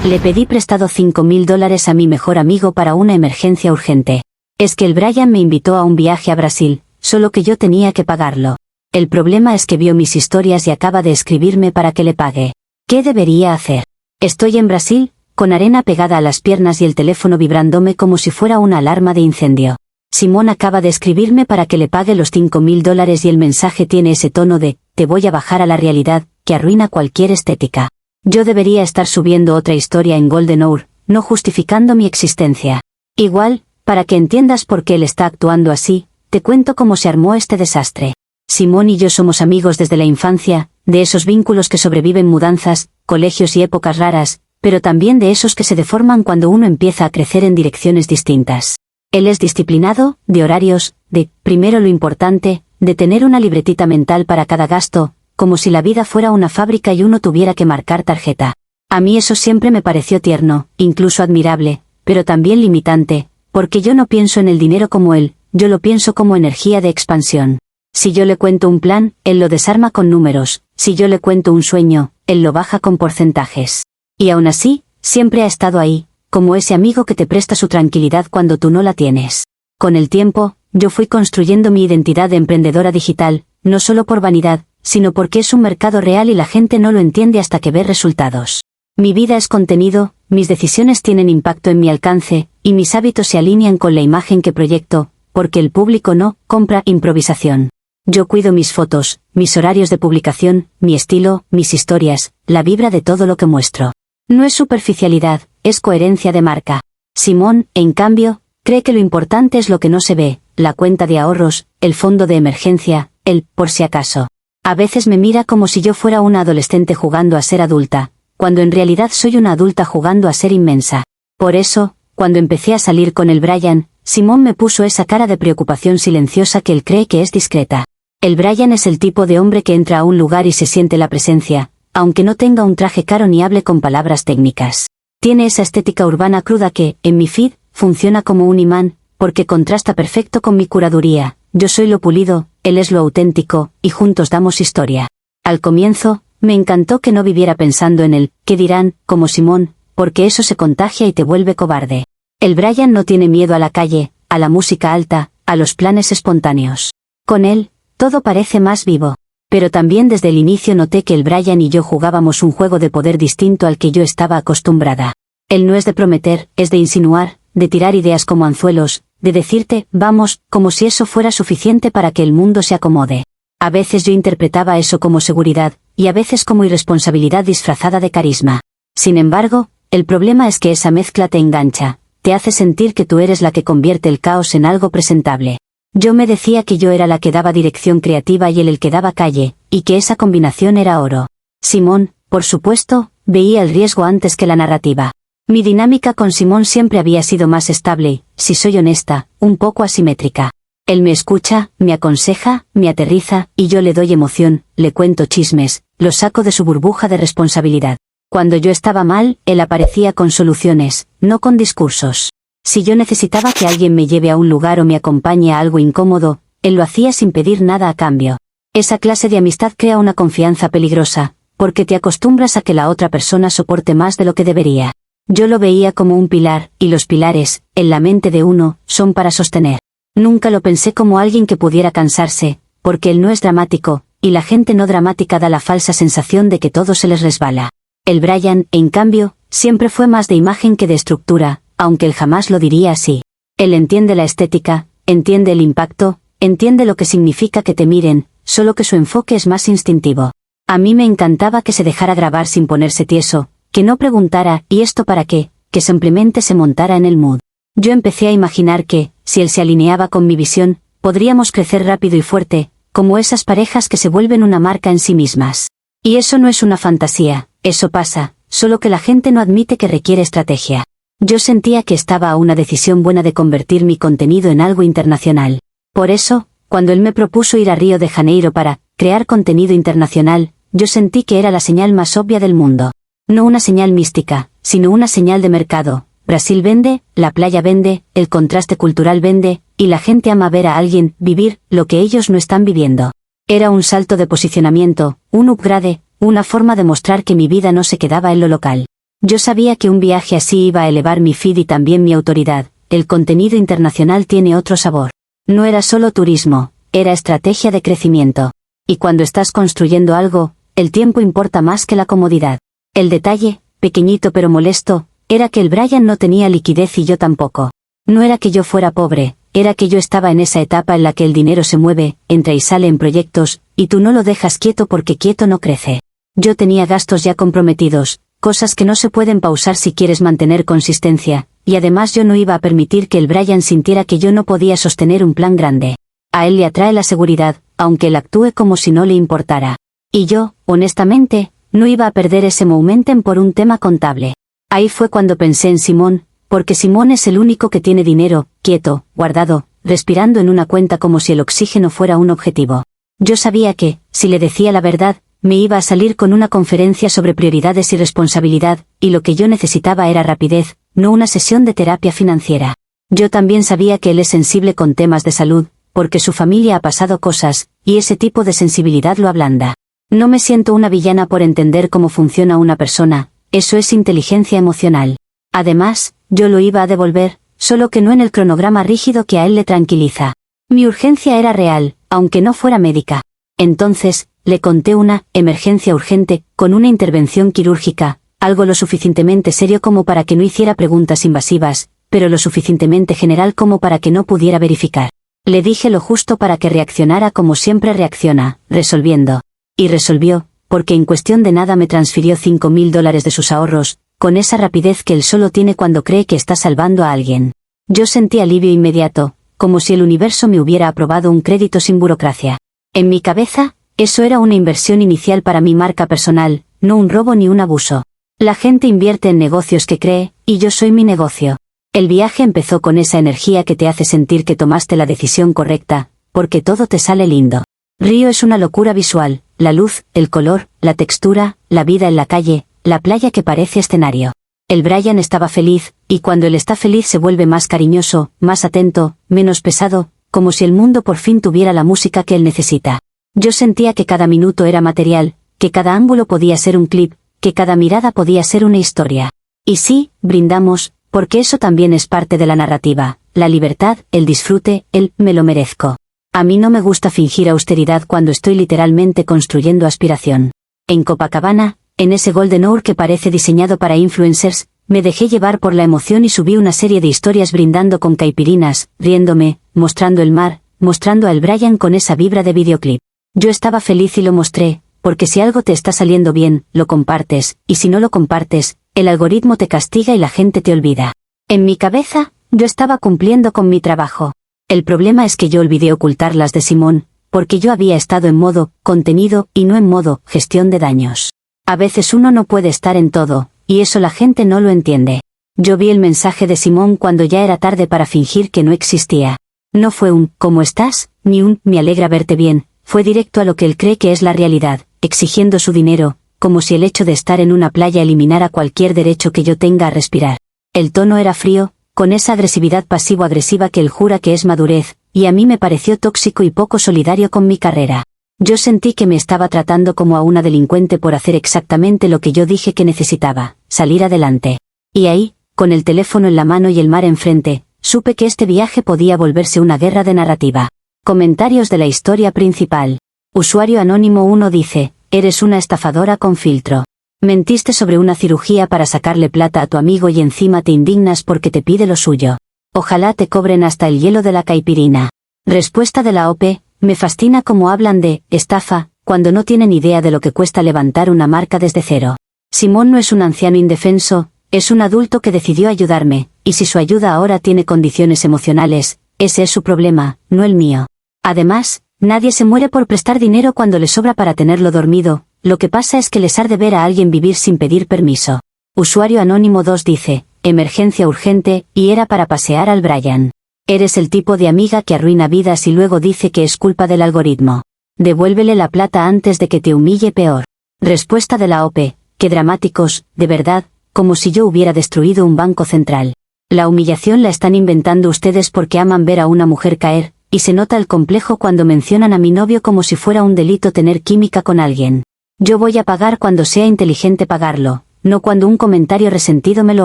Le pedí prestado $5.000 a mi mejor amigo para una emergencia urgente. Es que el Brian me invitó a un viaje a Brasil, solo que yo tenía que pagarlo. El problema es que vio mis historias y acaba de escribirme para que le pague. ¿Qué debería hacer? Estoy en Brasil, con arena pegada a las piernas y el teléfono vibrándome como si fuera una alarma de incendio. Simón acaba de escribirme para que le pague los $5.000 y el mensaje tiene ese tono de, te voy a bajar a la realidad, que arruina cualquier estética. Yo debería estar subiendo otra historia en Golden Hour, no justificando mi existencia. Igual, para que entiendas por qué él está actuando así, te cuento cómo se armó este desastre. Simón y yo somos amigos desde la infancia, de esos vínculos que sobreviven mudanzas, colegios y épocas raras, pero también de esos que se deforman cuando uno empieza a crecer en direcciones distintas. Él es disciplinado, de horarios, de, primero lo importante, de tener una libretita mental para cada gasto, como si la vida fuera una fábrica y uno tuviera que marcar tarjeta. A mí eso siempre me pareció tierno, incluso admirable, pero también limitante, porque yo no pienso en el dinero como él, yo lo pienso como energía de expansión. Si yo le cuento un plan, él lo desarma con números, si yo le cuento un sueño, él lo baja con porcentajes. Y aún así, siempre ha estado ahí, como ese amigo que te presta su tranquilidad cuando tú no la tienes. Con el tiempo, yo fui construyendo mi identidad de emprendedora digital, no solo por vanidad, sino porque es un mercado real y la gente no lo entiende hasta que ve resultados. Mi vida es contenido, mis decisiones tienen impacto en mi alcance, y mis hábitos se alinean con la imagen que proyecto, porque el público no compra improvisación. Yo cuido mis fotos, mis horarios de publicación, mi estilo, mis historias, la vibra de todo lo que muestro. No es superficialidad, es coherencia de marca. Simón, en cambio, cree que lo importante es lo que no se ve, la cuenta de ahorros, el fondo de emergencia, el por si acaso. A veces me mira como si yo fuera una adolescente jugando a ser adulta, cuando en realidad soy una adulta jugando a ser inmensa. Por eso, cuando empecé a salir con el Brian, Simón me puso esa cara de preocupación silenciosa que él cree que es discreta. El Brian es el tipo de hombre que entra a un lugar y se siente la presencia, aunque no tenga un traje caro ni hable con palabras técnicas. Tiene esa estética urbana cruda que, en mi feed, funciona como un imán, porque contrasta perfecto con mi curaduría. Yo soy lo pulido, él es lo auténtico, y juntos damos historia. Al comienzo, me encantó que no viviera pensando en el «¿qué dirán?», como Simón, porque eso se contagia y te vuelve cobarde. El Brian no tiene miedo a la calle, a la música alta, a los planes espontáneos. Con él, todo parece más vivo. Pero también desde el inicio noté que el Brian y yo jugábamos un juego de poder distinto al que yo estaba acostumbrada. Él no es de prometer, es de insinuar, de tirar ideas como anzuelos, de decirte, vamos, como si eso fuera suficiente para que el mundo se acomode. A veces yo interpretaba eso como seguridad, y a veces como irresponsabilidad disfrazada de carisma. Sin embargo, el problema es que esa mezcla te engancha, te hace sentir que tú eres la que convierte el caos en algo presentable. Yo me decía que yo era la que daba dirección creativa y él el que daba calle, y que esa combinación era oro. Simón, por supuesto, veía el riesgo antes que la narrativa. Mi dinámica con Simón siempre había sido más estable, si soy honesta, un poco asimétrica. Él me escucha, me aconseja, me aterriza, y yo le doy emoción, le cuento chismes, lo saco de su burbuja de responsabilidad. Cuando yo estaba mal, él aparecía con soluciones, no con discursos. Si yo necesitaba que alguien me lleve a un lugar o me acompañe a algo incómodo, él lo hacía sin pedir nada a cambio. Esa clase de amistad crea una confianza peligrosa, porque te acostumbras a que la otra persona soporte más de lo que debería. Yo lo veía como un pilar, y los pilares, en la mente de uno, son para sostener. Nunca lo pensé como alguien que pudiera cansarse, porque él no es dramático, y la gente no dramática da la falsa sensación de que todo se les resbala. El Brian, en cambio, siempre fue más de imagen que de estructura, aunque él jamás lo diría así. Él entiende la estética, entiende el impacto, entiende lo que significa que te miren, solo que su enfoque es más instintivo. A mí me encantaba que se dejara grabar sin ponerse tieso, que no preguntara ¿y esto para qué?, que simplemente se montara en el mood. Yo empecé a imaginar que, si él se alineaba con mi visión, podríamos crecer rápido y fuerte, como esas parejas que se vuelven una marca en sí mismas. Y eso no es una fantasía, eso pasa, solo que la gente no admite que requiere estrategia. Yo sentía que estaba a una decisión buena de convertir mi contenido en algo internacional. Por eso, cuando él me propuso ir a Río de Janeiro para crear contenido internacional, yo sentí que era la señal más obvia del mundo. No una señal mística, sino una señal de mercado. Brasil vende, la playa vende, el contraste cultural vende, y la gente ama ver a alguien vivir lo que ellos no están viviendo. Era un salto de posicionamiento, un upgrade, una forma de mostrar que mi vida no se quedaba en lo local. Yo sabía que un viaje así iba a elevar mi feed y también mi autoridad. El contenido internacional tiene otro sabor. No era solo turismo, era estrategia de crecimiento. Y cuando estás construyendo algo, el tiempo importa más que la comodidad. El detalle, pequeñito pero molesto, era que el Brian no tenía liquidez y yo tampoco. No era que yo fuera pobre, era que yo estaba en esa etapa en la que el dinero se mueve, entra y sale en proyectos, y tú no lo dejas quieto porque quieto no crece. Yo tenía gastos ya comprometidos, cosas que no se pueden pausar si quieres mantener consistencia, y además yo no iba a permitir que el Brian sintiera que yo no podía sostener un plan grande. A él le atrae la seguridad, aunque él actúe como si no le importara. Y yo, honestamente, no iba a perder ese momentum por un tema contable. Ahí fue cuando pensé en Simón, porque Simón es el único que tiene dinero, quieto, guardado, respirando en una cuenta como si el oxígeno fuera un objetivo. Yo sabía que, si le decía la verdad, me iba a salir con una conferencia sobre prioridades y responsabilidad, y lo que yo necesitaba era rapidez, no una sesión de terapia financiera. Yo también sabía que él es sensible con temas de salud, porque su familia ha pasado cosas, y ese tipo de sensibilidad lo ablanda. No me siento una villana por entender cómo funciona una persona, eso es inteligencia emocional. Además, yo lo iba a devolver, solo que no en el cronograma rígido que a él le tranquiliza. Mi urgencia era real, aunque no fuera médica. Entonces, le conté una emergencia urgente, con una intervención quirúrgica, algo lo suficientemente serio como para que no hiciera preguntas invasivas, pero lo suficientemente general como para que no pudiera verificar. Le dije lo justo para que reaccionara como siempre reacciona, resolviendo. Y resolvió, porque en cuestión de nada me transfirió $5.000 de sus ahorros, con esa rapidez que él solo tiene cuando cree que está salvando a alguien. Yo sentí alivio inmediato, como si el universo me hubiera aprobado un crédito sin burocracia. En mi cabeza, eso era una inversión inicial para mi marca personal, no un robo ni un abuso. La gente invierte en negocios que cree, y yo soy mi negocio. El viaje empezó con esa energía que te hace sentir que tomaste la decisión correcta, porque todo te sale lindo. Río es una locura visual, la luz, el color, la textura, la vida en la calle, la playa que parece escenario. El Brian estaba feliz, y cuando él está feliz se vuelve más cariñoso, más atento, menos pesado, como si el mundo por fin tuviera la música que él necesita. Yo sentía que cada minuto era material, que cada ángulo podía ser un clip, que cada mirada podía ser una historia. Y sí, brindamos, porque eso también es parte de la narrativa, la libertad, el disfrute, el me lo merezco. A mí no me gusta fingir austeridad cuando estoy literalmente construyendo aspiración. En Copacabana, en ese Golden Hour que parece diseñado para influencers, me dejé llevar por la emoción y subí una serie de historias brindando con caipirinas, riéndome, mostrando el mar, mostrando al Brian con esa vibra de videoclip. Yo estaba feliz y lo mostré, porque si algo te está saliendo bien, lo compartes, y si no lo compartes, el algoritmo te castiga y la gente te olvida. En mi cabeza, yo estaba cumpliendo con mi trabajo. El problema es que yo olvidé ocultar las de Simón, porque yo había estado en modo contenido y no en modo gestión de daños. A veces uno no puede estar en todo, y eso la gente no lo entiende. Yo vi el mensaje de Simón cuando ya era tarde para fingir que no existía. No fue un ¿cómo estás?, ni un me alegra verte bien, fue directo a lo que él cree que es la realidad, exigiendo su dinero, como si el hecho de estar en una playa eliminara cualquier derecho que yo tenga a respirar. El tono era frío, con esa agresividad pasivo-agresiva que él jura que es madurez, y a mí me pareció tóxico y poco solidario con mi carrera. Yo sentí que me estaba tratando como a una delincuente por hacer exactamente lo que yo dije que necesitaba, salir adelante. Y ahí, con el teléfono en la mano y el mar enfrente, supe que este viaje podía volverse una guerra de narrativa. Comentarios de la historia principal. Usuario Anónimo 1 dice, eres una estafadora con filtro. Mentiste sobre una cirugía para sacarle plata a tu amigo y encima te indignas porque te pide lo suyo. Ojalá te cobren hasta el hielo de la caipirina. Respuesta de la OP, me fascina cómo hablan de estafa, cuando no tienen idea de lo que cuesta levantar una marca desde cero. Simón no es un anciano indefenso, es un adulto que decidió ayudarme, y si su ayuda ahora tiene condiciones emocionales, ese es su problema, no el mío. Además, nadie se muere por prestar dinero cuando le sobra para tenerlo dormido, lo que pasa es que les arde ver a alguien vivir sin pedir permiso. Usuario Anónimo 2 dice, emergencia urgente, y era para pasear al Brian. Eres el tipo de amiga que arruina vidas y luego dice que es culpa del algoritmo. Devuélvele la plata antes de que te humille peor. Respuesta de la OP, qué dramáticos, de verdad, como si yo hubiera destruido un banco central. La humillación la están inventando ustedes porque aman ver a una mujer caer, y se nota el complejo cuando mencionan a mi novio como si fuera un delito tener química con alguien. Yo voy a pagar cuando sea inteligente pagarlo, no cuando un comentario resentido me lo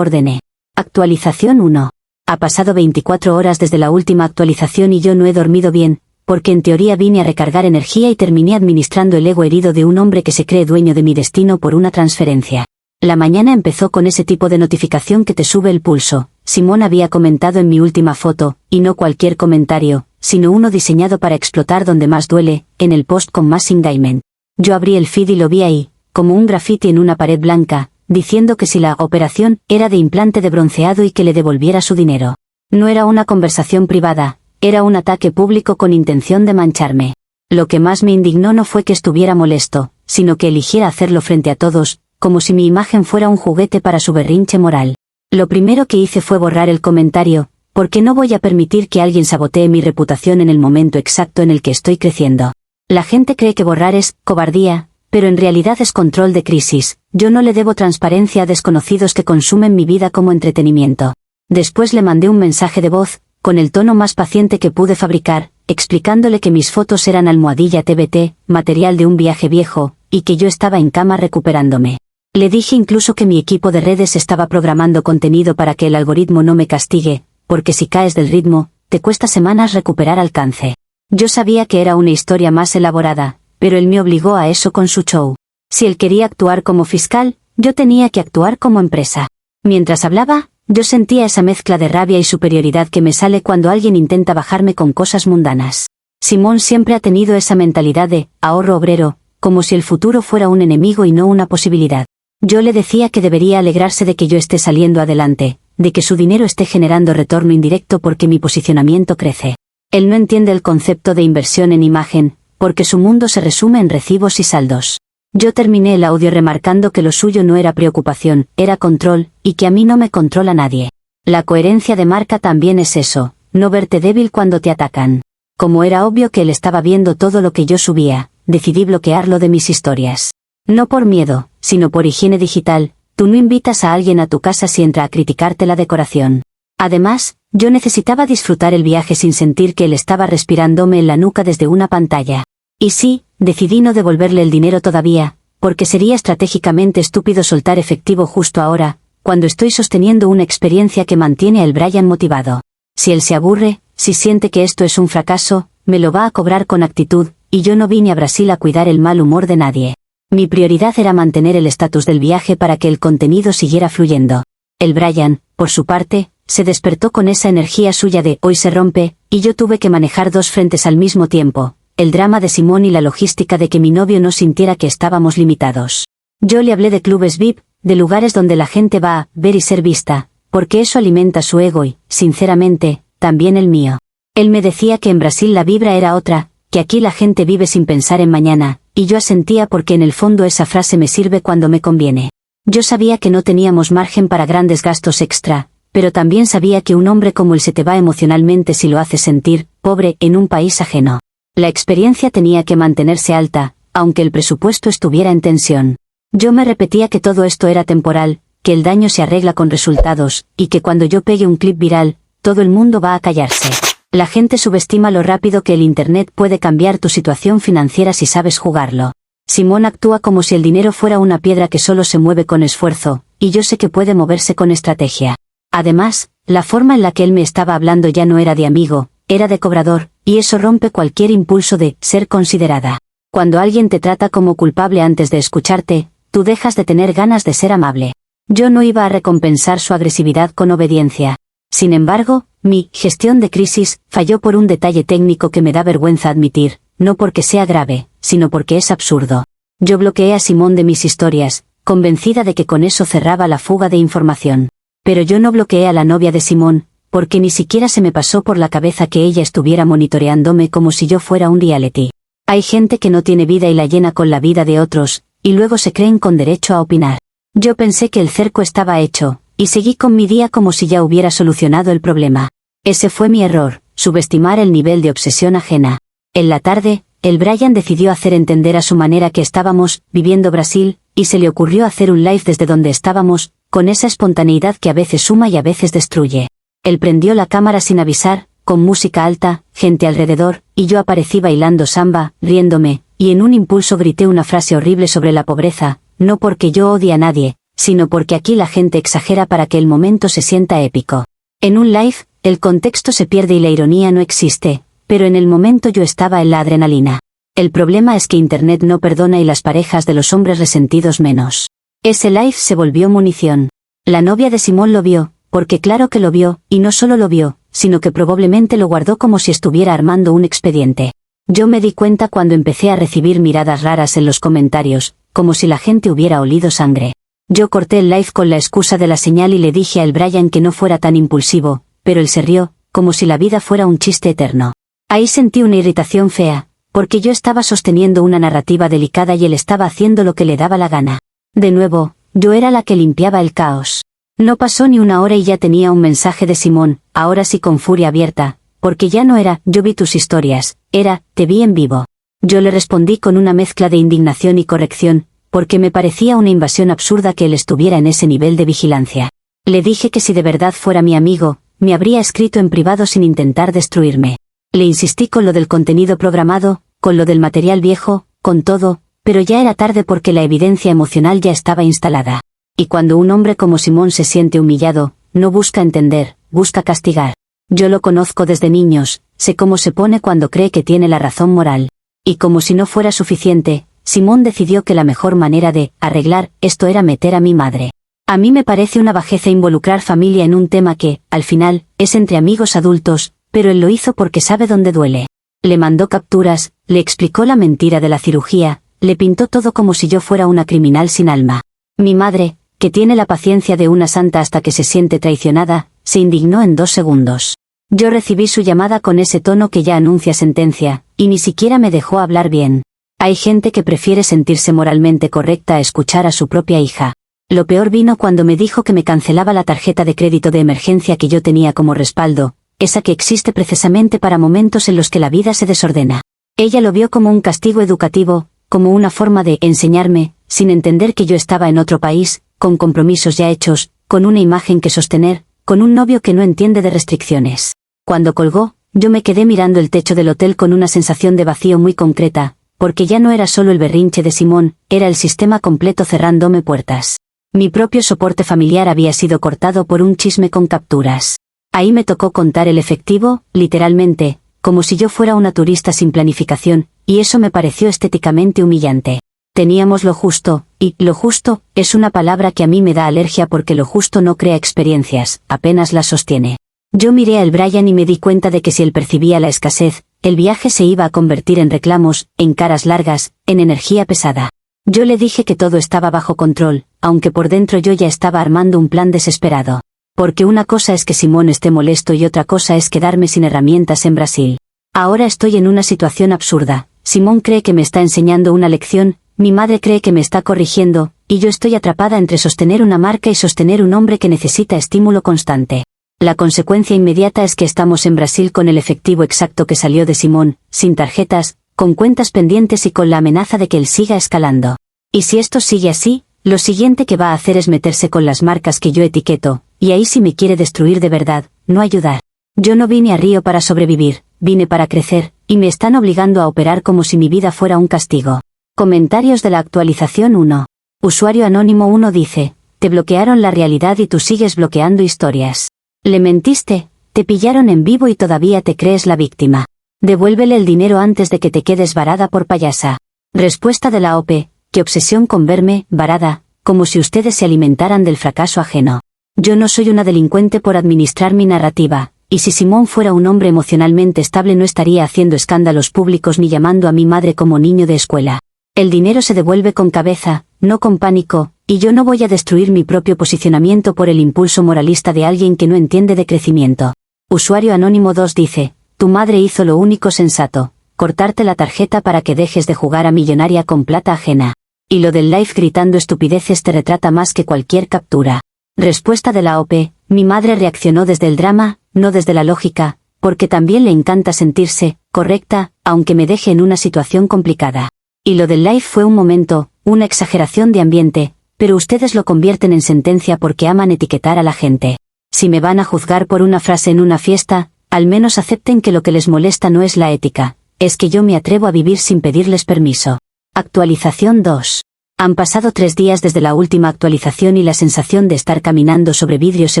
ordene. Actualización 1. Ha pasado 24 horas desde la última actualización y yo no he dormido bien, porque en teoría vine a recargar energía y terminé administrando el ego herido de un hombre que se cree dueño de mi destino por una transferencia. La mañana empezó con ese tipo de notificación que te sube el pulso. Simón había comentado en mi última foto, y no cualquier comentario, sino uno diseñado para explotar donde más duele, en el post con más engagement. Yo abrí el feed y lo vi ahí, como un graffiti en una pared blanca, diciendo que si la operación era de implante de bronceado y que le devolviera su dinero. No era una conversación privada, era un ataque público con intención de mancharme. Lo que más me indignó no fue que estuviera molesto, sino que eligiera hacerlo frente a todos, como si mi imagen fuera un juguete para su berrinche moral. Lo primero que hice fue borrar el comentario, porque no voy a permitir que alguien sabotee mi reputación en el momento exacto en el que estoy creciendo. La gente cree que borrar es cobardía, pero en realidad es control de crisis. Yo no le debo transparencia a desconocidos que consumen mi vida como entretenimiento. Después le mandé un mensaje de voz, con el tono más paciente que pude fabricar, explicándole que mis fotos eran almohadilla TBT, material de un viaje viejo, y que yo estaba en cama recuperándome. Le dije incluso que mi equipo de redes estaba programando contenido para que el algoritmo no me castigue, porque si caes del ritmo, te cuesta semanas recuperar alcance. Yo sabía que era una historia más elaborada, pero él me obligó a eso con su show. Si él quería actuar como fiscal, yo tenía que actuar como empresa. Mientras hablaba, yo sentía esa mezcla de rabia y superioridad que me sale cuando alguien intenta bajarme con cosas mundanas. Simón siempre ha tenido esa mentalidad de ahorro obrero, como si el futuro fuera un enemigo y no una posibilidad. Yo le decía que debería alegrarse de que yo esté saliendo adelante, de que su dinero esté generando retorno indirecto porque mi posicionamiento crece. Él no entiende el concepto de inversión en imagen, porque su mundo se resume en recibos y saldos. Yo terminé el audio remarcando que lo suyo no era preocupación, era control, y que a mí no me controla nadie. La coherencia de marca también es eso, no verte débil cuando te atacan. Como era obvio que él estaba viendo todo lo que yo subía, decidí bloquearlo de mis historias. No por miedo, sino por higiene digital. Tú no invitas a alguien a tu casa si entra a criticarte la decoración. Además, yo necesitaba disfrutar el viaje sin sentir que él estaba respirándome en la nuca desde una pantalla. Y sí, decidí no devolverle el dinero todavía, porque sería estratégicamente estúpido soltar efectivo justo ahora, cuando estoy sosteniendo una experiencia que mantiene a el Brian motivado. Si él se aburre, si siente que esto es un fracaso, me lo va a cobrar con actitud, y yo no vine a Brasil a cuidar el mal humor de nadie. Mi prioridad era mantener el estatus del viaje para que el contenido siguiera fluyendo. El Brian, por su parte, se despertó con esa energía suya de hoy se rompe, y yo tuve que manejar dos frentes al mismo tiempo, el drama de Simón y la logística de que mi novio no sintiera que estábamos limitados. Yo le hablé de clubes VIP, de lugares donde la gente va a ver y ser vista, porque eso alimenta su ego y, sinceramente, también el mío. Él me decía que en Brasil la vibra era otra, que aquí la gente vive sin pensar en mañana, y yo asentía porque en el fondo esa frase me sirve cuando me conviene. Yo sabía que no teníamos margen para grandes gastos extra, pero también sabía que un hombre como él se te va emocionalmente si lo hace sentir pobre en un país ajeno. La experiencia tenía que mantenerse alta, aunque el presupuesto estuviera en tensión. Yo me repetía que todo esto era temporal, que el daño se arregla con resultados, y que cuando yo pegue un clip viral, todo el mundo va a callarse. La gente subestima lo rápido que el Internet puede cambiar tu situación financiera si sabes jugarlo. Simón actúa como si el dinero fuera una piedra que solo se mueve con esfuerzo, y yo sé que puede moverse con estrategia. Además, la forma en la que él me estaba hablando ya no era de amigo, era de cobrador, y eso rompe cualquier impulso de ser considerada. Cuando alguien te trata como culpable antes de escucharte, tú dejas de tener ganas de ser amable. Yo no iba a recompensar su agresividad con obediencia. Sin embargo, mi gestión de crisis falló por un detalle técnico que me da vergüenza admitir, no porque sea grave, sino porque es absurdo. Yo bloqueé a Simón de mis historias, convencida de que con eso cerraba la fuga de información. Pero yo no bloqueé a la novia de Simón, porque ni siquiera se me pasó por la cabeza que ella estuviera monitoreándome como si yo fuera un reality. Hay gente que no tiene vida y la llena con la vida de otros, y luego se creen con derecho a opinar. Yo pensé que el cerco estaba hecho, y seguí con mi día como si ya hubiera solucionado el problema. Ese fue mi error, subestimar el nivel de obsesión ajena. En la tarde, el Brian decidió hacer entender a su manera que estábamos viviendo Brasil, y se le ocurrió hacer un live desde donde estábamos, con esa espontaneidad que a veces suma y a veces destruye. Él prendió la cámara sin avisar, con música alta, gente alrededor, y yo aparecí bailando samba, riéndome, y en un impulso grité una frase horrible sobre la pobreza, no porque yo odie a nadie, sino porque aquí la gente exagera para que el momento se sienta épico. En un live, el contexto se pierde y la ironía no existe, pero en el momento yo estaba en la adrenalina. El problema es que Internet no perdona y las parejas de los hombres resentidos menos. Ese live se volvió munición. La novia de Simón lo vio, porque claro que lo vio, y no solo lo vio, sino que probablemente lo guardó como si estuviera armando un expediente. Yo me di cuenta cuando empecé a recibir miradas raras en los comentarios, como si la gente hubiera olido sangre. Yo corté el live con la excusa de la señal y le dije a el Brian que no fuera tan impulsivo, pero él se rió, como si la vida fuera un chiste eterno. Ahí sentí una irritación fea, porque yo estaba sosteniendo una narrativa delicada y él estaba haciendo lo que le daba la gana. De nuevo, yo era la que limpiaba el caos. No pasó ni una hora y ya tenía un mensaje de Simón, ahora sí con furia abierta, porque ya no era, yo vi tus historias, era, te vi en vivo. Yo le respondí con una mezcla de indignación y corrección, porque me parecía una invasión absurda que él estuviera en ese nivel de vigilancia. Le dije que si de verdad fuera mi amigo, me habría escrito en privado sin intentar destruirme. Le insistí con lo del contenido programado, con lo del material viejo, con todo, pero ya era tarde porque la evidencia emocional ya estaba instalada. Y cuando un hombre como Simón se siente humillado, no busca entender, busca castigar. Yo lo conozco desde niños, sé cómo se pone cuando cree que tiene la razón moral. Y como si no fuera suficiente, Simón decidió que la mejor manera de arreglar esto era meter a mi madre. A mí me parece una bajeza involucrar familia en un tema que, al final, es entre amigos adultos, pero él lo hizo porque sabe dónde duele. Le mandó capturas, le explicó la mentira de la cirugía, le pintó todo como si yo fuera una criminal sin alma. Mi madre, que tiene la paciencia de una santa hasta que se siente traicionada, se indignó en 2 segundos. Yo recibí su llamada con ese tono que ya anuncia sentencia, y ni siquiera me dejó hablar bien. Hay gente que prefiere sentirse moralmente correcta a escuchar a su propia hija. Lo peor vino cuando me dijo que me cancelaba la tarjeta de crédito de emergencia que yo tenía como respaldo, esa que existe precisamente para momentos en los que la vida se desordena. Ella lo vio como un castigo educativo, como una forma de enseñarme, sin entender que yo estaba en otro país, con compromisos ya hechos, con una imagen que sostener, con un novio que no entiende de restricciones. Cuando colgó, yo me quedé mirando el techo del hotel con una sensación de vacío muy concreta, porque ya no era solo el berrinche de Simón, era el sistema completo cerrándome puertas. Mi propio soporte familiar había sido cortado por un chisme con capturas. Ahí me tocó contar el efectivo, literalmente, como si yo fuera una turista sin planificación, y eso me pareció estéticamente humillante. Teníamos lo justo, y lo justo es una palabra que a mí me da alergia porque lo justo no crea experiencias, apenas las sostiene. Yo miré a el Brian y me di cuenta de que si él percibía la escasez, el viaje se iba a convertir en reclamos, en caras largas, en energía pesada. Yo le dije que todo estaba bajo control, aunque por dentro yo ya estaba armando un plan desesperado. Porque una cosa es que Simón esté molesto y otra cosa es quedarme sin herramientas en Brasil. Ahora estoy en una situación absurda. Simón cree que me está enseñando una lección, mi madre cree que me está corrigiendo, y yo estoy atrapada entre sostener una marca y sostener un hombre que necesita estímulo constante. La consecuencia inmediata es que estamos en Brasil con el efectivo exacto que salió de Simón, sin tarjetas, con cuentas pendientes y con la amenaza de que él siga escalando. Y si esto sigue así, lo siguiente que va a hacer es meterse con las marcas que yo etiqueto, y ahí sí me quiere destruir de verdad, no ayudar. Yo no vine a Río para sobrevivir, vine para crecer, y me están obligando a operar como si mi vida fuera un castigo. Comentarios de la actualización 1. Usuario anónimo 1 dice, te bloquearon la realidad y tú sigues bloqueando historias. Le mentiste, te pillaron en vivo y todavía te crees la víctima. Devuélvele el dinero antes de que te quedes varada por payasa. Respuesta de la OP, qué obsesión con verme, varada, como si ustedes se alimentaran del fracaso ajeno. Yo no soy una delincuente por administrar mi narrativa, y si Simón fuera un hombre emocionalmente estable no estaría haciendo escándalos públicos ni llamando a mi madre como niño de escuela. El dinero se devuelve con cabeza, no con pánico, y yo no voy a destruir mi propio posicionamiento por el impulso moralista de alguien que no entiende de crecimiento. Usuario anónimo 2 dice, tu madre hizo lo único sensato, cortarte la tarjeta para que dejes de jugar a millonaria con plata ajena. Y lo del live gritando estupideces te retrata más que cualquier captura. Respuesta de la OP, mi madre reaccionó desde el drama, no desde la lógica, porque también le encanta sentirse correcta, aunque me deje en una situación complicada. Y lo del live fue un momento, una exageración de ambiente, pero ustedes lo convierten en sentencia porque aman etiquetar a la gente. Si me van a juzgar por una frase en una fiesta, al menos acepten que lo que les molesta no es la ética, es que yo me atrevo a vivir sin pedirles permiso. Actualización 2. Han pasado 3 días desde la última actualización y la sensación de estar caminando sobre vidrio se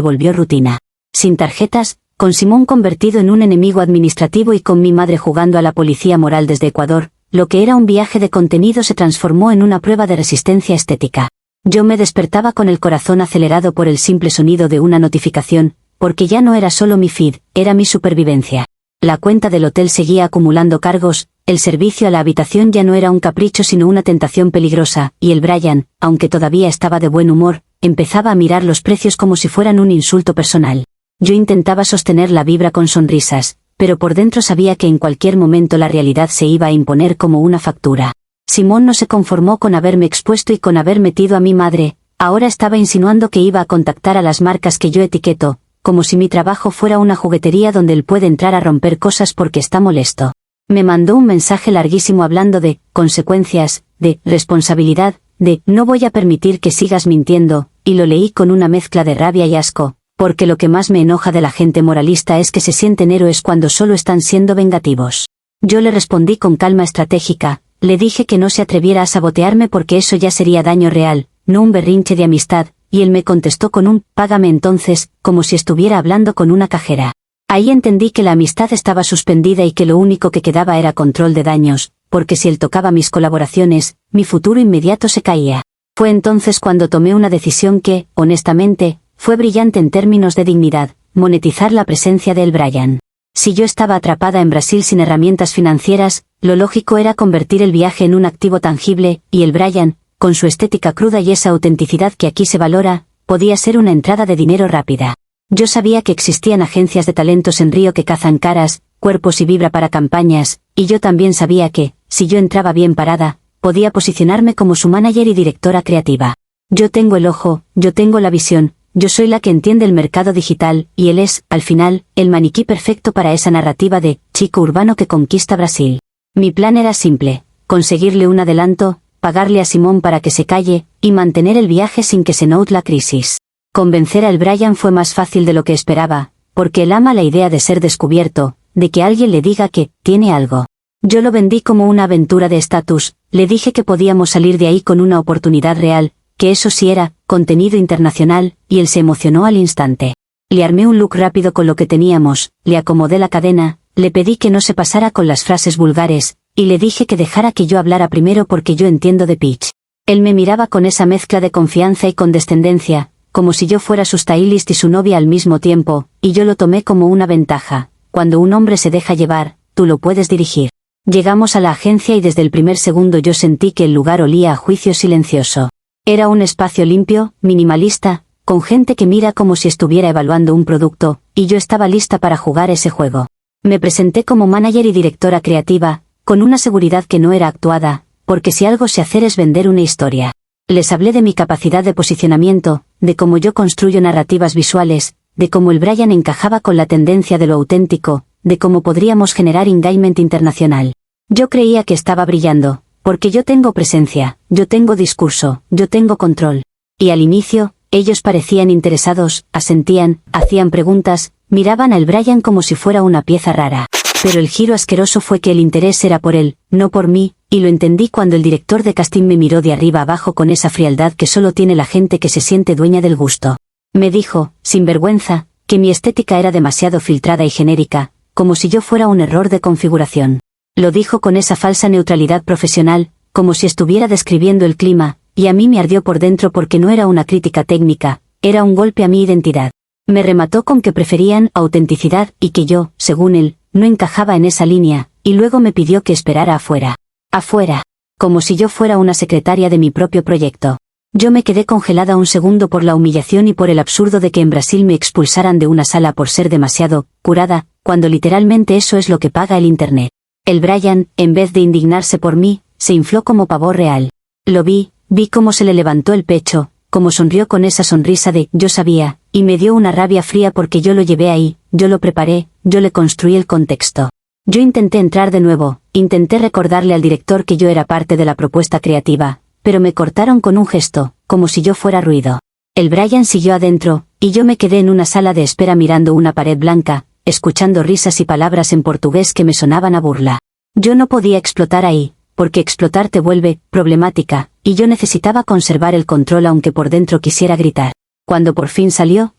volvió rutina. Sin tarjetas, con Simón convertido en un enemigo administrativo y con mi madre jugando a la policía moral desde Ecuador, lo que era un viaje de contenido se transformó en una prueba de resistencia estética. Yo me despertaba con el corazón acelerado por el simple sonido de una notificación, porque ya no era solo mi feed, era mi supervivencia. La cuenta del hotel seguía acumulando cargos, el servicio a la habitación ya no era un capricho sino una tentación peligrosa, y el Brian, aunque todavía estaba de buen humor, empezaba a mirar los precios como si fueran un insulto personal. Yo intentaba sostener la vibra con sonrisas, pero por dentro sabía que en cualquier momento la realidad se iba a imponer como una factura. Simón no se conformó con haberme expuesto y con haber metido a mi madre, ahora estaba insinuando que iba a contactar a las marcas que yo etiqueto, como si mi trabajo fuera una juguetería donde él puede entrar a romper cosas porque está molesto. Me mandó un mensaje larguísimo hablando de consecuencias, de responsabilidad, de no voy a permitir que sigas mintiendo, y lo leí con una mezcla de rabia y asco, porque lo que más me enoja de la gente moralista es que se sienten héroes cuando solo están siendo vengativos. Yo le respondí con calma estratégica, le dije que no se atreviera a sabotearme porque eso ya sería daño real, no un berrinche de amistad, y él me contestó con un «págame entonces», como si estuviera hablando con una cajera. Ahí entendí que la amistad estaba suspendida y que lo único que quedaba era control de daños, porque si él tocaba mis colaboraciones, mi futuro inmediato se caía. Fue entonces cuando tomé una decisión que, honestamente, fue brillante en términos de dignidad, monetizar la presencia de el Brian. Si yo estaba atrapada en Brasil sin herramientas financieras, lo lógico era convertir el viaje en un activo tangible, y el Brian, con su estética cruda y esa autenticidad que aquí se valora, podía ser una entrada de dinero rápida. Yo sabía que existían agencias de talentos en Río que cazan caras, cuerpos y vibra para campañas, y yo también sabía que, si yo entraba bien parada, podía posicionarme como su manager y directora creativa. Yo tengo el ojo, yo tengo la visión, yo soy la que entiende el mercado digital, y él es, al final, el maniquí perfecto para esa narrativa de chico urbano que conquista Brasil. Mi plan era simple, conseguirle un adelanto, pagarle a Simón para que se calle, y mantener el viaje sin que se note la crisis. Convencer a el Brian fue más fácil de lo que esperaba, porque él ama la idea de ser descubierto, de que alguien le diga que tiene algo. Yo lo vendí como una aventura de estatus, le dije que podíamos salir de ahí con una oportunidad real, que eso sí era contenido internacional, y él se emocionó al instante. Le armé un look rápido con lo que teníamos, le acomodé la cadena, le pedí que no se pasara con las frases vulgares, y le dije que dejara que yo hablara primero porque yo entiendo de pitch. Él me miraba con esa mezcla de confianza y condescendencia, como si yo fuera su stylist y su novia al mismo tiempo, y yo lo tomé como una ventaja. Cuando un hombre se deja llevar, tú lo puedes dirigir. Llegamos a la agencia y desde el primer segundo yo sentí que el lugar olía a juicio silencioso. Era un espacio limpio, minimalista, con gente que mira como si estuviera evaluando un producto, y yo estaba lista para jugar ese juego. Me presenté como manager y directora creativa, con una seguridad que no era actuada, porque si algo sé hacer es vender una historia. Les hablé de mi capacidad de posicionamiento, de cómo yo construyo narrativas visuales, de cómo el Brian encajaba con la tendencia de lo auténtico, de cómo podríamos generar engagement internacional. Yo creía que estaba brillando, porque yo tengo presencia, yo tengo discurso, yo tengo control. Y al inicio, ellos parecían interesados, asentían, hacían preguntas, miraban al Brian como si fuera una pieza rara. Pero el giro asqueroso fue que el interés era por él, no por mí, y lo entendí cuando el director de casting me miró de arriba abajo con esa frialdad que solo tiene la gente que se siente dueña del gusto. Me dijo, sin vergüenza, que mi estética era demasiado filtrada y genérica, como si yo fuera un error de configuración. Lo dijo con esa falsa neutralidad profesional, como si estuviera describiendo el clima, y a mí me ardió por dentro porque no era una crítica técnica, era un golpe a mi identidad. Me remató con que preferían autenticidad y que yo, según él, no encajaba en esa línea, y luego me pidió que esperara afuera. Afuera. Como si yo fuera una secretaria de mi propio proyecto. Yo me quedé congelada un segundo por la humillación y por el absurdo de que en Brasil me expulsaran de una sala por ser demasiado curada, cuando literalmente eso es lo que paga el Internet. El Brian, en vez de indignarse por mí, se infló como pavor real. Lo vi cómo se le levantó el pecho, cómo sonrió con esa sonrisa de «yo sabía», y me dio una rabia fría porque yo lo llevé ahí, yo lo preparé, yo le construí el contexto. Yo intenté entrar de nuevo, intenté recordarle al director que yo era parte de la propuesta creativa, pero me cortaron con un gesto, como si yo fuera ruido. El Brian siguió adentro, y yo me quedé en una sala de espera mirando una pared blanca, escuchando risas y palabras en portugués que me sonaban a burla. Yo no podía explotar ahí, porque explotar te vuelve problemática, y yo necesitaba conservar el control aunque por dentro quisiera gritar. Cuando por fin salió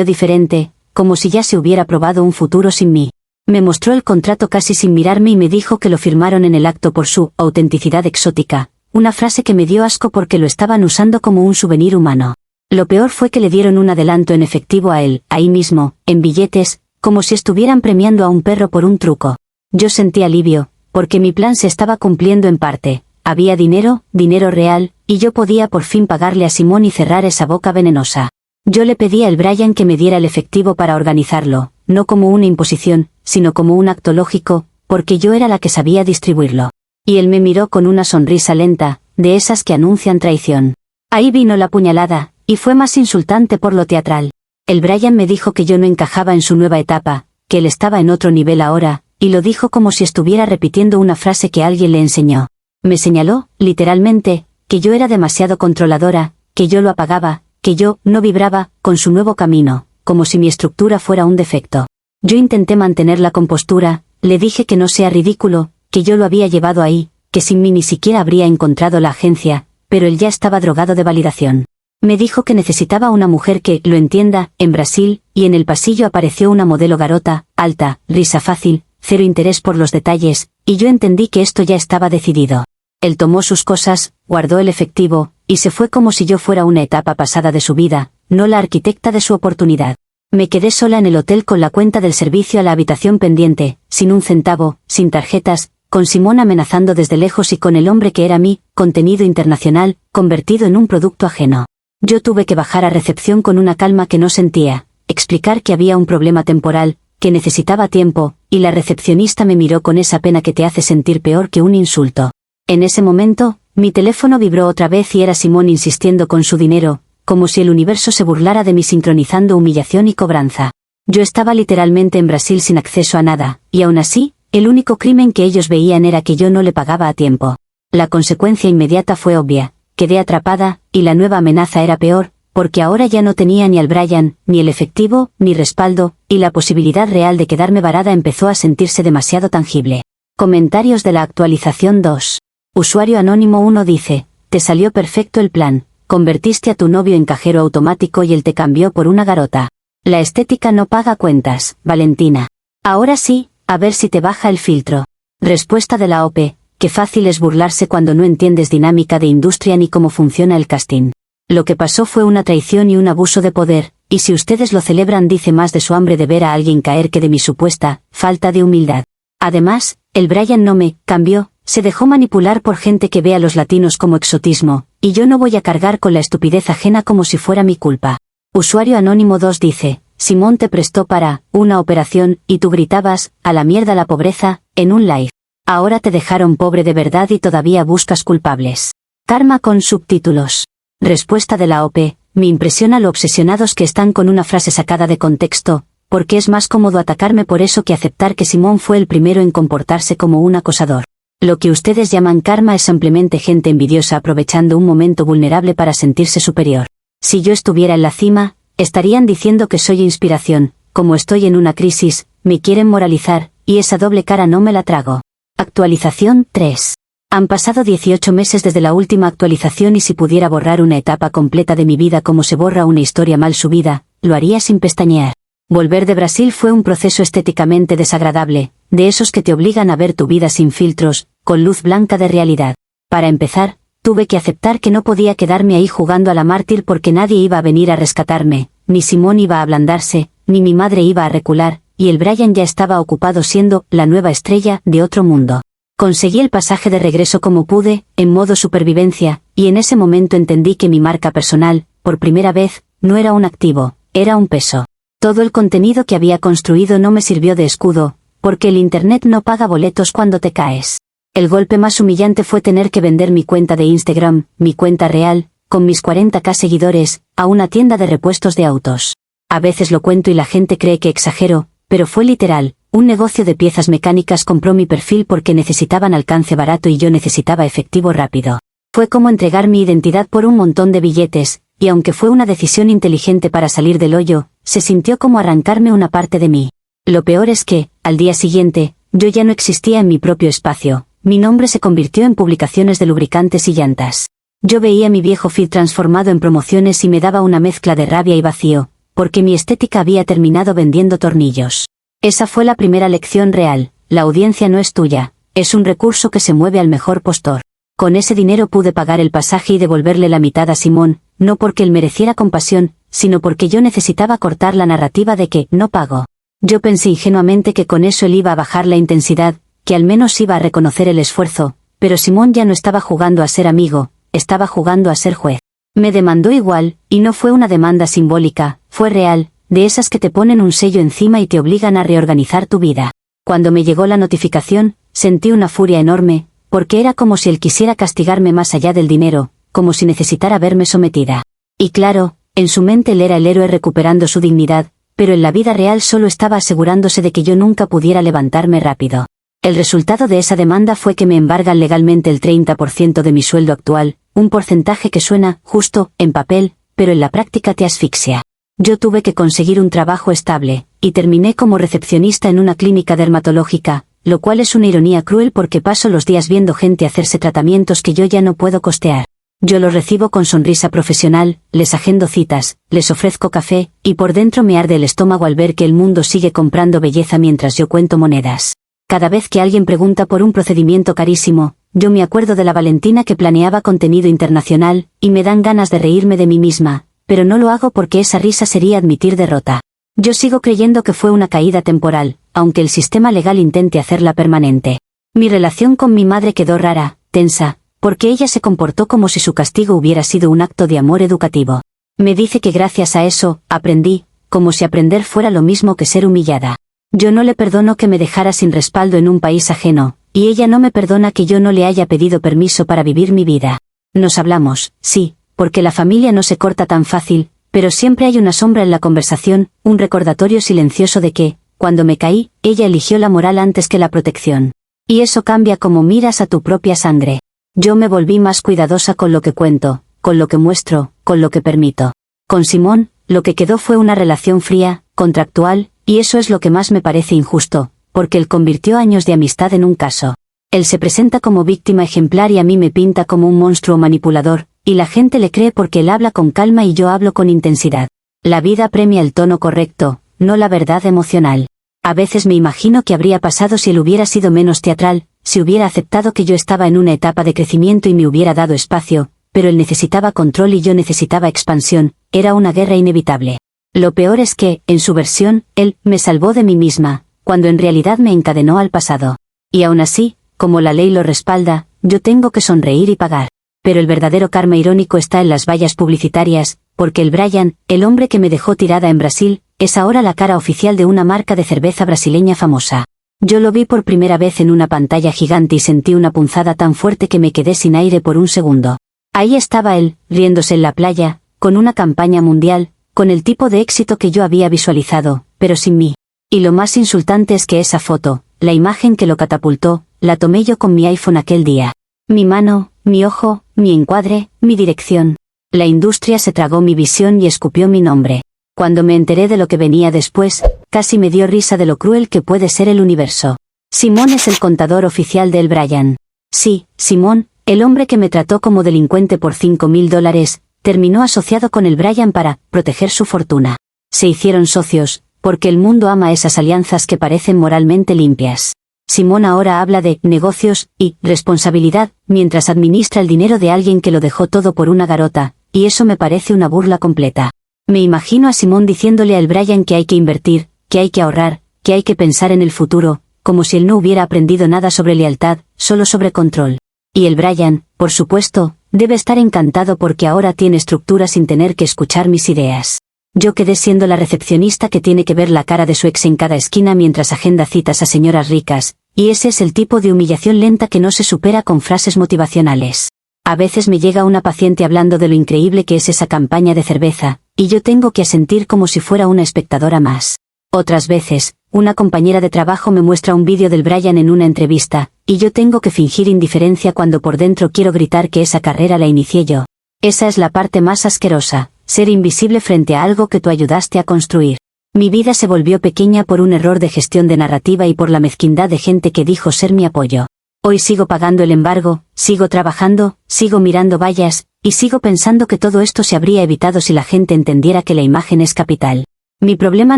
diferente, como si ya se hubiera probado un futuro sin mí. Me mostró el contrato casi sin mirarme y me dijo que lo firmaron en el acto por su autenticidad exótica, una frase que me dio asco porque lo estaban usando como un souvenir humano. Lo peor fue que le dieron un adelanto en efectivo a él, ahí mismo, en billetes, como si estuvieran premiando a un perro por un truco. Yo sentí alivio, porque mi plan se estaba cumpliendo en parte. Había dinero real, y yo podía por fin pagarle a Simón y cerrar esa boca venenosa. Yo le pedí al Brian que me diera el efectivo para organizarlo, no como una imposición, sino como un acto lógico, porque yo era la que sabía distribuirlo. Y él me miró con una sonrisa lenta, de esas que anuncian traición. Ahí vino la puñalada, y fue más insultante por lo teatral. El Brian me dijo que yo no encajaba en su nueva etapa, que él estaba en otro nivel ahora, y lo dijo como si estuviera repitiendo una frase que alguien le enseñó. Me señaló, literalmente, que yo era demasiado controladora, que yo lo apagaba, que yo no vibraba con su nuevo camino, como si mi estructura fuera un defecto. Yo intenté mantener la compostura, le dije que no sea ridículo, que yo lo había llevado ahí, que sin mí ni siquiera habría encontrado la agencia, pero él ya estaba drogado de validación. Me dijo que necesitaba una mujer que lo entienda, en Brasil, y en el pasillo apareció una modelo garota, alta, risa fácil, cero interés por los detalles, y yo entendí que esto ya estaba decidido. Él tomó sus cosas, guardó el efectivo, y se fue como si yo fuera una etapa pasada de su vida, no la arquitecta de su oportunidad. Me quedé sola en el hotel con la cuenta del servicio a la habitación pendiente, sin un centavo, sin tarjetas, con Simón amenazando desde lejos y con el hombre que era mi contenido internacional, convertido en un producto ajeno. Yo tuve que bajar a recepción con una calma que no sentía, explicar que había un problema temporal, que necesitaba tiempo, y la recepcionista me miró con esa pena que te hace sentir peor que un insulto. En ese momento, mi teléfono vibró otra vez y era Simón insistiendo con su dinero, como si el universo se burlara de mí sincronizando humillación y cobranza. Yo estaba literalmente en Brasil sin acceso a nada, y aún así, el único crimen que ellos veían era que yo no le pagaba a tiempo. La consecuencia inmediata fue obvia, quedé atrapada, y la nueva amenaza era peor, porque ahora ya no tenía ni al Brian, ni el efectivo, ni respaldo, y la posibilidad real de quedarme varada empezó a sentirse demasiado tangible. Comentarios de la actualización 2. Usuario anónimo 1 dice, te salió perfecto el plan, convertiste a tu novio en cajero automático y él te cambió por una garota. La estética no paga cuentas, Valentina. Ahora sí, a ver si te baja el filtro. Respuesta de la OP, qué fácil es burlarse cuando no entiendes dinámica de industria ni cómo funciona el casting. Lo que pasó fue una traición y un abuso de poder, y si ustedes lo celebran dice más de su hambre de ver a alguien caer que de mi supuesta falta de humildad. Además, el Brian no me cambió, se dejó manipular por gente que ve a los latinos como exotismo, y yo no voy a cargar con la estupidez ajena como si fuera mi culpa. Usuario anónimo 2 dice, Simón te prestó para una operación, y tú gritabas, a la mierda la pobreza, en un live. Ahora te dejaron pobre de verdad y todavía buscas culpables. Karma con subtítulos. Respuesta de la OP, me impresiona lo obsesionados que están con una frase sacada de contexto, porque es más cómodo atacarme por eso que aceptar que Simón fue el primero en comportarse como un acosador. Lo que ustedes llaman karma es simplemente gente envidiosa aprovechando un momento vulnerable para sentirse superior. Si yo estuviera en la cima, estarían diciendo que soy inspiración, como estoy en una crisis, me quieren moralizar, y esa doble cara no me la trago. Actualización 3. Han pasado 18 meses desde la última actualización y si pudiera borrar una etapa completa de mi vida como se borra una historia mal subida, lo haría sin pestañear. Volver de Brasil fue un proceso estéticamente desagradable, de esos que te obligan a ver tu vida sin filtros, con luz blanca de realidad. Para empezar, tuve que aceptar que no podía quedarme ahí jugando a la mártir porque nadie iba a venir a rescatarme, ni Simón iba a ablandarse, ni mi madre iba a recular, y el Brian ya estaba ocupado siendo la nueva estrella de otro mundo. Conseguí el pasaje de regreso como pude, en modo supervivencia, y en ese momento entendí que mi marca personal, por primera vez, no era un activo, era un peso. Todo el contenido que había construido no me sirvió de escudo, porque el internet no paga boletos cuando te caes. El golpe más humillante fue tener que vender mi cuenta de Instagram, mi cuenta real, con mis 40.000 seguidores, a una tienda de repuestos de autos. A veces lo cuento y la gente cree que exagero, pero fue literal. Un negocio de piezas mecánicas compró mi perfil porque necesitaban alcance barato y yo necesitaba efectivo rápido. Fue como entregar mi identidad por un montón de billetes, y aunque fue una decisión inteligente para salir del hoyo, se sintió como arrancarme una parte de mí. Lo peor es que, al día siguiente, yo ya no existía en mi propio espacio, mi nombre se convirtió en publicaciones de lubricantes y llantas. Yo veía mi viejo feed transformado en promociones y me daba una mezcla de rabia y vacío, porque mi estética había terminado vendiendo tornillos. Esa fue la primera lección real: la audiencia no es tuya, es un recurso que se mueve al mejor postor. Con ese dinero pude pagar el pasaje y devolverle la mitad a Simón, no porque él mereciera compasión, sino porque yo necesitaba cortar la narrativa de que no pago. Yo pensé ingenuamente que con eso él iba a bajar la intensidad, que al menos iba a reconocer el esfuerzo, pero Simón ya no estaba jugando a ser amigo, estaba jugando a ser juez. Me demandó igual, y no fue una demanda simbólica, fue real, de esas que te ponen un sello encima y te obligan a reorganizar tu vida. Cuando me llegó la notificación, sentí una furia enorme, porque era como si él quisiera castigarme más allá del dinero, como si necesitara verme sometida. Y claro, en su mente él era el héroe recuperando su dignidad, pero en la vida real solo estaba asegurándose de que yo nunca pudiera levantarme rápido. El resultado de esa demanda fue que me embargan legalmente el 30% de mi sueldo actual, un porcentaje que suena justo en papel, pero en la práctica te asfixia. Yo tuve que conseguir un trabajo estable, y terminé como recepcionista en una clínica dermatológica, lo cual es una ironía cruel porque paso los días viendo gente hacerse tratamientos que yo ya no puedo costear. Yo los recibo con sonrisa profesional, les agendo citas, les ofrezco café, y por dentro me arde el estómago al ver que el mundo sigue comprando belleza mientras yo cuento monedas. Cada vez que alguien pregunta por un procedimiento carísimo, yo me acuerdo de la Valentina que planeaba contenido internacional, y me dan ganas de reírme de mí misma, pero no lo hago porque esa risa sería admitir derrota. Yo sigo creyendo que fue una caída temporal, aunque el sistema legal intente hacerla permanente. Mi relación con mi madre quedó rara, tensa, porque ella se comportó como si su castigo hubiera sido un acto de amor educativo. Me dice que gracias a eso, aprendí, como si aprender fuera lo mismo que ser humillada. Yo no le perdono que me dejara sin respaldo en un país ajeno, y ella no me perdona que yo no le haya pedido permiso para vivir mi vida. Nos hablamos, sí, porque la familia no se corta tan fácil, pero siempre hay una sombra en la conversación, un recordatorio silencioso de que, cuando me caí, ella eligió la moral antes que la protección. Y eso cambia como miras a tu propia sangre. Yo me volví más cuidadosa con lo que cuento, con lo que muestro, con lo que permito. Con Simón, lo que quedó fue una relación fría, contractual, y eso es lo que más me parece injusto, porque él convirtió años de amistad en un caso. Él se presenta como víctima ejemplar y a mí me pinta como un monstruo manipulador, y la gente le cree porque él habla con calma y yo hablo con intensidad. La vida premia el tono correcto, no la verdad emocional. A veces me imagino qué habría pasado si él hubiera sido menos teatral, si hubiera aceptado que yo estaba en una etapa de crecimiento y me hubiera dado espacio, pero él necesitaba control y yo necesitaba expansión, era una guerra inevitable. Lo peor es que, en su versión, él me salvó de mí misma, cuando en realidad me encadenó al pasado. Y aún así, como la ley lo respalda, yo tengo que sonreír y pagar. Pero el verdadero karma irónico está en las vallas publicitarias, porque el Brian, el hombre que me dejó tirada en Brasil, es ahora la cara oficial de una marca de cerveza brasileña famosa. Yo lo vi por primera vez en una pantalla gigante y sentí una punzada tan fuerte que me quedé sin aire por un segundo. Ahí estaba él, riéndose en la playa, con una campaña mundial, con el tipo de éxito que yo había visualizado, pero sin mí. Y lo más insultante es que esa foto, la imagen que lo catapultó, la tomé yo con mi iPhone aquel día. Mi mano, mi ojo, mi encuadre, mi dirección. La industria se tragó mi visión y escupió mi nombre. Cuando me enteré de lo que venía después, casi me dio risa de lo cruel que puede ser el universo. Simón es el contador oficial del Brian. Sí, Simón, el hombre que me trató como delincuente por $5.000, terminó asociado con el Brian para proteger su fortuna. Se hicieron socios, porque el mundo ama esas alianzas que parecen moralmente limpias. Simón ahora habla de negocios y responsabilidad, mientras administra el dinero de alguien que lo dejó todo por una garota, y eso me parece una burla completa. Me imagino a Simón diciéndole al Brian que hay que invertir, que hay que ahorrar, que hay que pensar en el futuro, como si él no hubiera aprendido nada sobre lealtad, solo sobre control. Y el Brian, por supuesto, debe estar encantado porque ahora tiene estructura sin tener que escuchar mis ideas. Yo quedé siendo la recepcionista que tiene que ver la cara de su ex en cada esquina mientras agenda citas a señoras ricas, y ese es el tipo de humillación lenta que no se supera con frases motivacionales. A veces me llega una paciente hablando de lo increíble que es esa campaña de cerveza, y yo tengo que asentir como si fuera una espectadora más. Otras veces, una compañera de trabajo me muestra un vídeo del Brian en una entrevista, y yo tengo que fingir indiferencia cuando por dentro quiero gritar que esa carrera la inicié yo. Esa es la parte más asquerosa, ser invisible frente a algo que tú ayudaste a construir. Mi vida se volvió pequeña por un error de gestión de narrativa y por la mezquindad de gente que dijo ser mi apoyo. Hoy sigo pagando el embargo, sigo trabajando, sigo mirando vallas, y sigo pensando que todo esto se habría evitado si la gente entendiera que la imagen es capital. Mi problema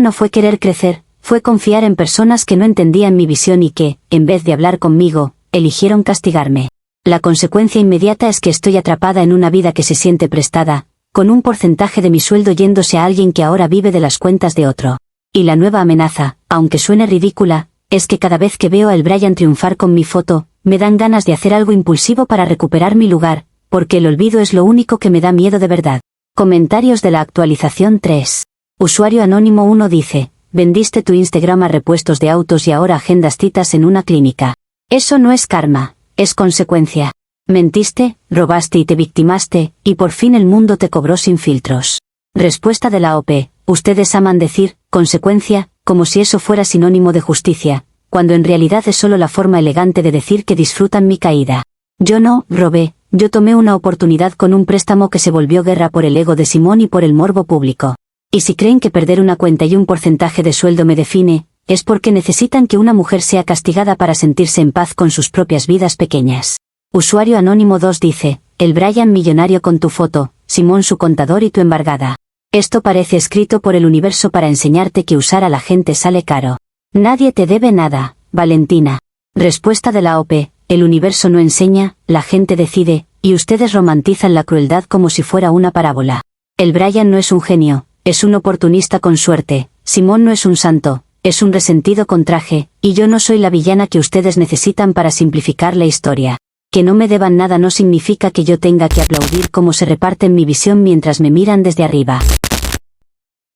no fue querer crecer, fue confiar en personas que no entendían mi visión y que, en vez de hablar conmigo, eligieron castigarme. La consecuencia inmediata es que estoy atrapada en una vida que se siente prestada, con un porcentaje de mi sueldo yéndose a alguien que ahora vive de las cuentas de otro. Y la nueva amenaza, aunque suene ridícula, es que cada vez que veo a el Brian triunfar con mi foto, me dan ganas de hacer algo impulsivo para recuperar mi lugar, porque el olvido es lo único que me da miedo de verdad. Comentarios de la actualización 3. Usuario anónimo 1 dice, vendiste tu Instagram a repuestos de autos y ahora agendas citas en una clínica. Eso no es karma, es consecuencia. Mentiste, robaste y te victimaste, y por fin el mundo te cobró sin filtros. Respuesta de la OP, ustedes aman decir, consecuencia, como si eso fuera sinónimo de justicia, cuando en realidad es solo la forma elegante de decir que disfrutan mi caída. Yo no robé, yo tomé una oportunidad con un préstamo que se volvió guerra por el ego de Simón y por el morbo público. Y si creen que perder una cuenta y un porcentaje de sueldo me define, es porque necesitan que una mujer sea castigada para sentirse en paz con sus propias vidas pequeñas. Usuario anónimo 2 dice, el Brian millonario con tu foto, Simón su contador y tu embargada. Esto parece escrito por el universo para enseñarte que usar a la gente sale caro. Nadie te debe nada, Valentina. Respuesta de la OP, el universo no enseña, la gente decide, y ustedes romantizan la crueldad como si fuera una parábola. El Brian no es un genio, es un oportunista con suerte, Simón no es un santo, es un resentido con traje, y yo no soy la villana que ustedes necesitan para simplificar la historia. Que no me deban nada no significa que yo tenga que aplaudir cómo se reparten mi visión mientras me miran desde arriba.